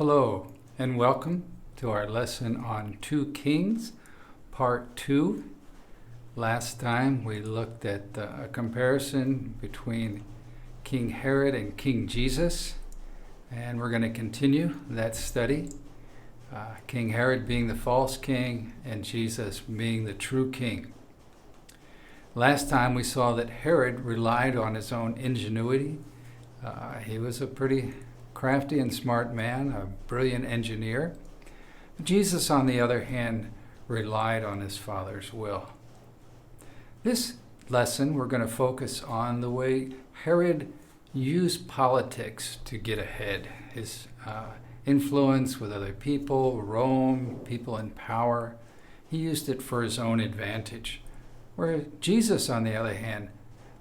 Hello, and welcome to our lesson on 2 Kings, Part 2. Last time we looked at a comparison between King Herod and King Jesus, and we're going to continue that study. King Herod being the false king and Jesus being the true king. Last time we saw that Herod relied on his own ingenuity. He was a pretty crafty and smart man, a brilliant engineer. Jesus, on the other hand, relied on his Father's will. This lesson, we're going to focus on the way Herod used politics to get ahead. His influence with other people, Rome, people in power, he used it for his own advantage. Where Jesus, on the other hand,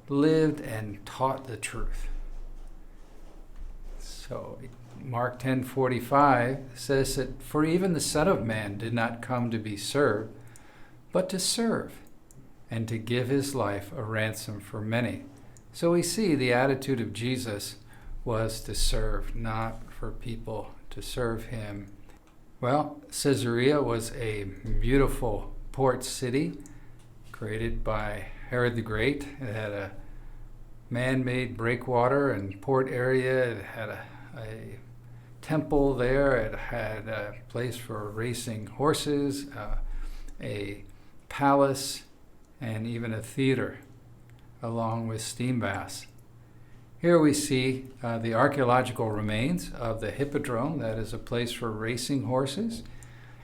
lived and taught the truth. So Mark 10:45 says that for even the Son of Man did not come to be served, but to serve, and to give his life a ransom for many. So we see the attitude of Jesus was to serve, not for people to serve him. Well, Caesarea was a beautiful port city created by Herod the Great. It had a man-made breakwater and port area. It had a temple there. It had a place for racing horses, a palace, and even a theater, along with steam baths. Here we see the archaeological remains of the Hippodrome, that is a place for racing horses.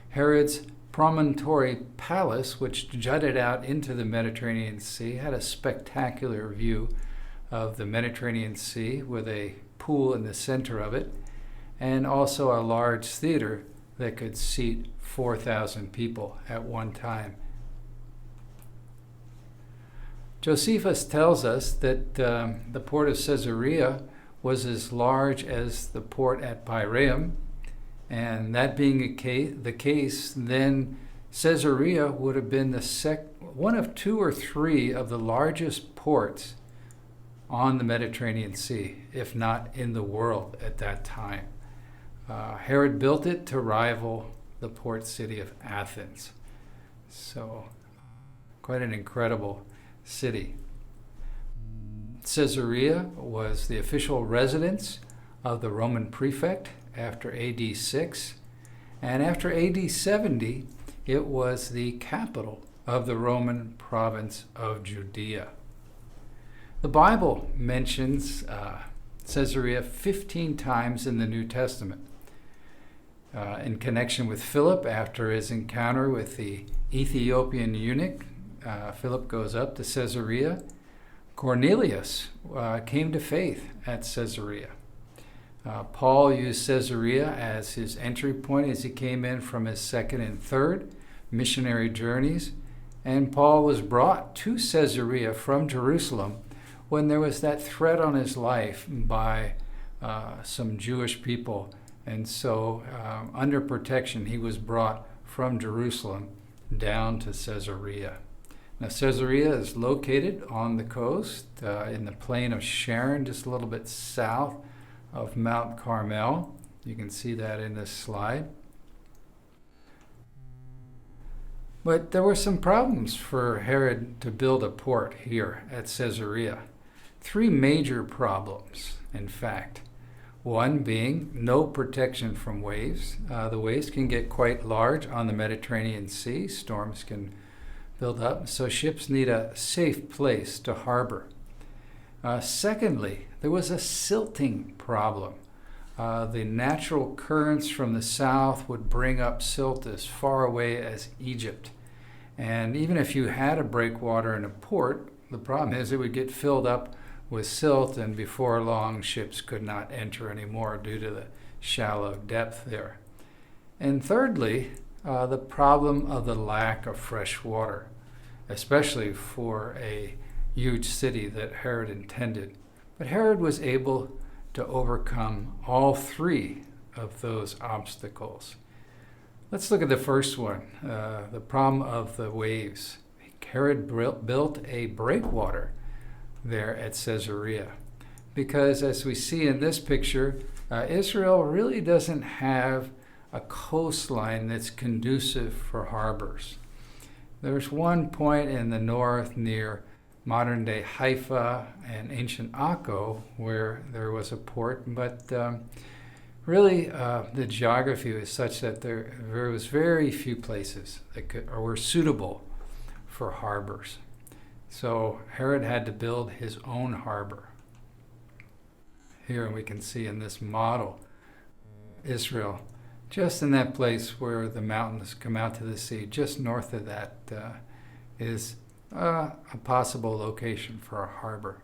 Herod's promontory palace, which jutted out into the Mediterranean Sea, had a spectacular view of the Mediterranean Sea with a pool in the center of it, and also a large theater that could seat 4,000 people at one time. Josephus tells us that the port of Caesarea was as large as the port at Piraeum, and that being the case, then Caesarea would have been one of 2 or 3 of the largest ports on the Mediterranean Sea, if not in the world at that time. Herod built it to rival the port city of Athens. So, quite an incredible city. Caesarea was the official residence of the Roman prefect after AD 6, and after AD 70, it was the capital of the Roman province of Judea. The Bible mentions Caesarea 15 times in the New Testament. In connection with Philip, after his encounter with the Ethiopian eunuch, Philip goes up to Caesarea. Cornelius came to faith at Caesarea. Paul used Caesarea as his entry point as he came in from his 2nd and 3rd missionary journeys. And Paul was brought to Caesarea from Jerusalem when there was that threat on his life by some Jewish people. And so under protection, he was brought from Jerusalem down to Caesarea. Now, Caesarea is located on the coast in the plain of Sharon, just a little bit south of Mount Carmel. You can see that in this slide. But there were some problems for Herod to build a port here at Caesarea. 3 major problems, in fact. One being no protection from waves. The waves can get quite large on the Mediterranean Sea. Storms can build up, so ships need a safe place to harbor. Secondly, there was a silting problem. The natural currents from the south would bring up silt as far away as Egypt. And even if you had a breakwater in a port, the problem is it would get filled up with silt, and before long ships could not enter anymore due to the shallow depth there. And thirdly, the problem of the lack of fresh water, especially for a huge city that Herod intended. But Herod was able to overcome all 3 of those obstacles. Let's look at the first one, the problem of the waves. Herod built a breakwater there at Caesarea. because as we see in this picture, Israel really doesn't have a coastline that's conducive for harbors. There's one point in the north near modern-day Haifa and ancient Akko where there was a port, but really the geography was such that there was very few places that were suitable for harbors. So Herod had to build his own harbor. Here we can see in this model Israel, just in that place where the mountains come out to the sea, just north of that is a possible location for a harbor.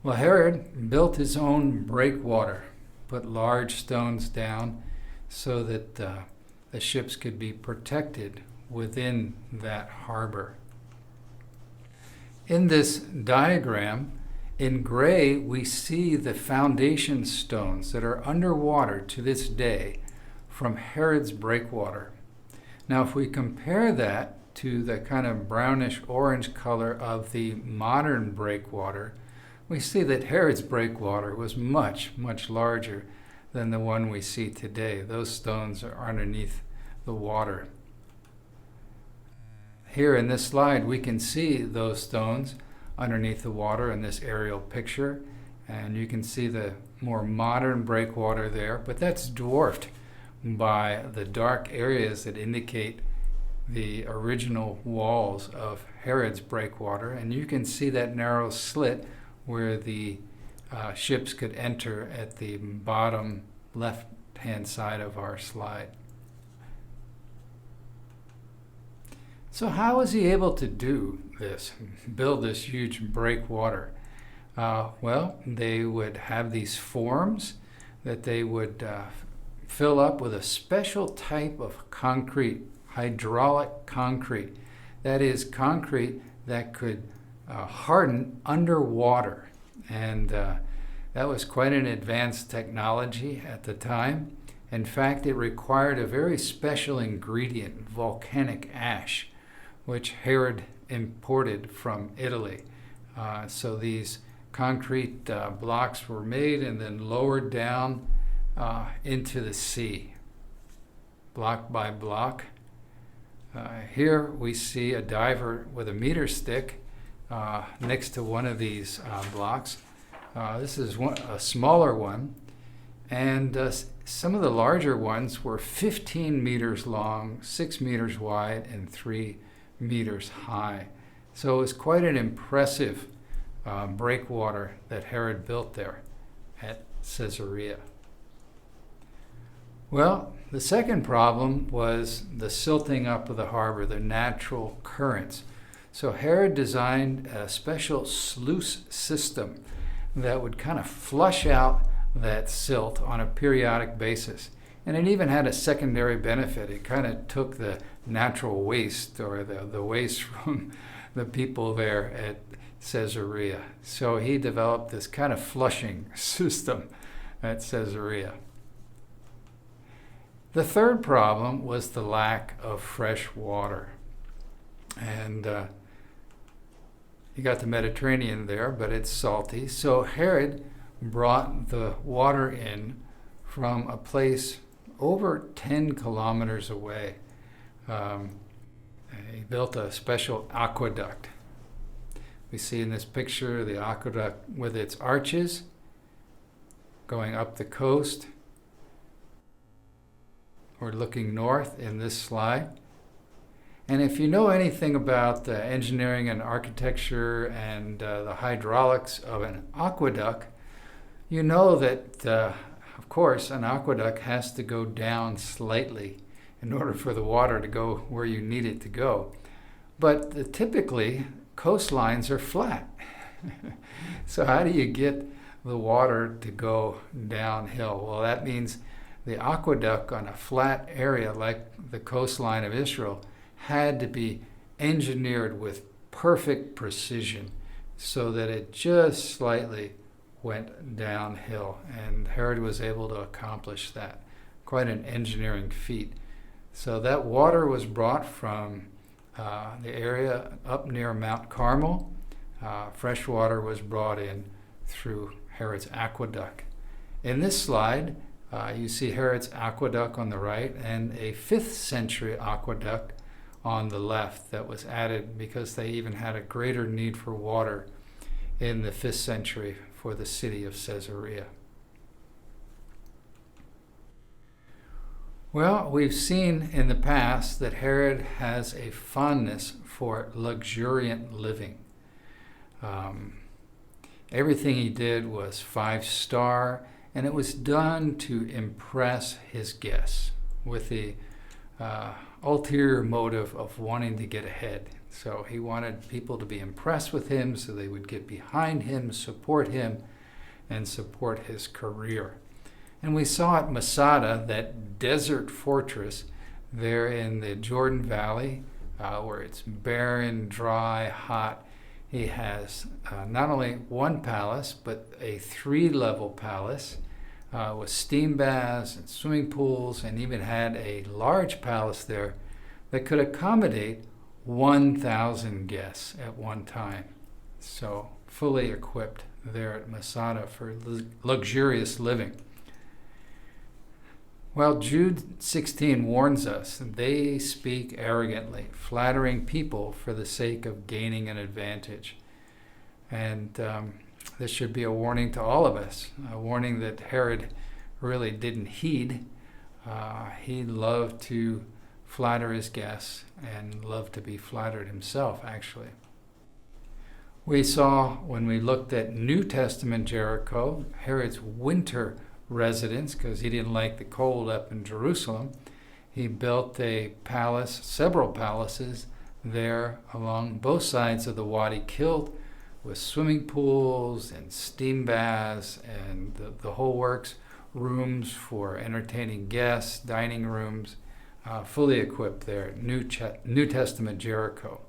Well, Herod built his own breakwater, put large stones down so that the ships could be protected within that harbor. In this diagram, in gray, we see the foundation stones that are underwater to this day from Herod's breakwater. Now, if we compare that to the kind of brownish orange color of the modern breakwater, we see that Herod's breakwater was much, much larger than the one we see today. Those stones are underneath the water. Here in this slide, we can see those stones underneath the water in this aerial picture, and you can see the more modern breakwater there, but that's dwarfed by the dark areas that indicate the original walls of Herod's breakwater, and you can see that narrow slit where the ships could enter at the bottom left-hand side of our slide. So how was he able to do this, build this huge breakwater? Well, they would have these forms that they would fill up with a special type of concrete, hydraulic concrete. That is concrete that could harden underwater. And that was quite an advanced technology at the time. In fact, it required a very special ingredient, volcanic ash, which Herod imported from Italy. So these concrete blocks were made and then lowered down into the sea, block by block. Here we see a diver with a meter stick next to one of these blocks. This is a smaller one, and some of the larger ones were 15 meters long, 6 meters wide, and 3 meters high. So it was quite an impressive breakwater that Herod built there at Caesarea. Well, the second problem was the silting up of the harbor, the natural currents. So Herod designed a special sluice system that would kind of flush out that silt on a periodic basis. And it even had a secondary benefit. It kind of took the natural waste or the waste from the people there at Caesarea. So he developed this kind of flushing system at Caesarea. The third problem was the lack of fresh water. And you got the Mediterranean there, but it's salty. So Herod brought the water in from a place over 10 kilometers away. He built a special aqueduct. We see in this picture the aqueduct with its arches going up the coast. We're looking north in this slide. And if you know anything about engineering and architecture and the hydraulics of an aqueduct, you know that, of course, an aqueduct has to go down slightly in order for the water to go where you need it to go. But typically, coastlines are flat. So how do you get the water to go downhill? Well, that means the aqueduct on a flat area like the coastline of Israel had to be engineered with perfect precision so that it just slightly went downhill. And Herod was able to accomplish that. Quite an engineering feat. So that water was brought from the area up near Mount Carmel. Fresh water was brought in through Herod's aqueduct. In this slide, you see Herod's aqueduct on the right and a 5th century aqueduct on the left that was added because they even had a greater need for water in the 5th century for the city of Caesarea. Well, we've seen in the past that Herod has a fondness for luxuriant living. Everything he did was 5-star, and it was done to impress his guests with the ulterior motive of wanting to get ahead. So he wanted people to be impressed with him so they would get behind him, and support his career. And we saw at Masada, that desert fortress there in the Jordan Valley, where it's barren, dry, hot. He has not only one palace, but a 3-level palace with steam baths and swimming pools, and even had a large palace there that could accommodate 1,000 guests at one time. So fully equipped there at Masada for luxurious living. Well, Jude 16 warns us that they speak arrogantly, flattering people for the sake of gaining an advantage. And this should be a warning to all of us, a warning that Herod really didn't heed. He loved to flatter his guests and loved to be flattered himself, actually. We saw when we looked at New Testament Jericho, Herod's winter residence, because he didn't like the cold up in Jerusalem. He built a palace, several palaces there along both sides of the Wadi Kilt, with swimming pools and steam baths and the whole works, rooms for entertaining guests, dining rooms, fully equipped there, New Testament Jericho.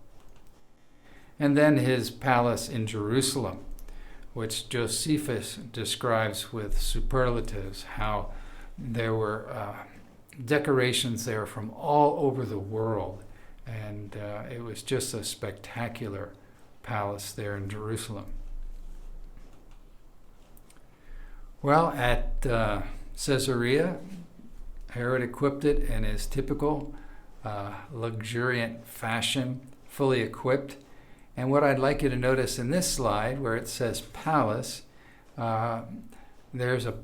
And then his palace in Jerusalem, which Josephus describes with superlatives, how there were decorations there from all over the world. And it was just a spectacular palace there in Jerusalem. Well, at Caesarea, Herod equipped it in his typical luxuriant fashion, fully equipped. And what I'd like you to notice in this slide, where it says palace, there's a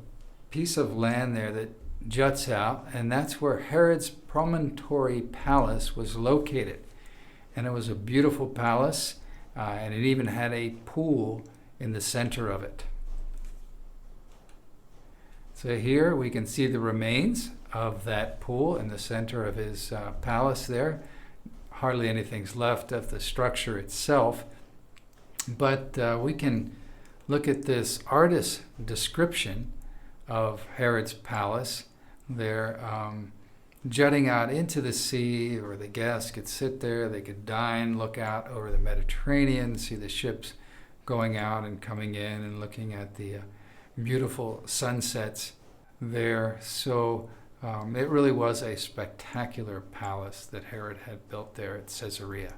piece of land there that juts out, and that's where Herod's promontory palace was located. And it was a beautiful palace, and it even had a pool in the center of it. So here we can see the remains of that pool in the center of his palace there. Hardly anything's left of the structure itself, but we can look at this artist's description of Herod's palace there, jutting out into the sea, or the guests could sit there, they could dine, look out over the Mediterranean, see the ships going out and coming in, and looking at the beautiful sunsets there. So it really was a spectacular palace that Herod had built there at Caesarea.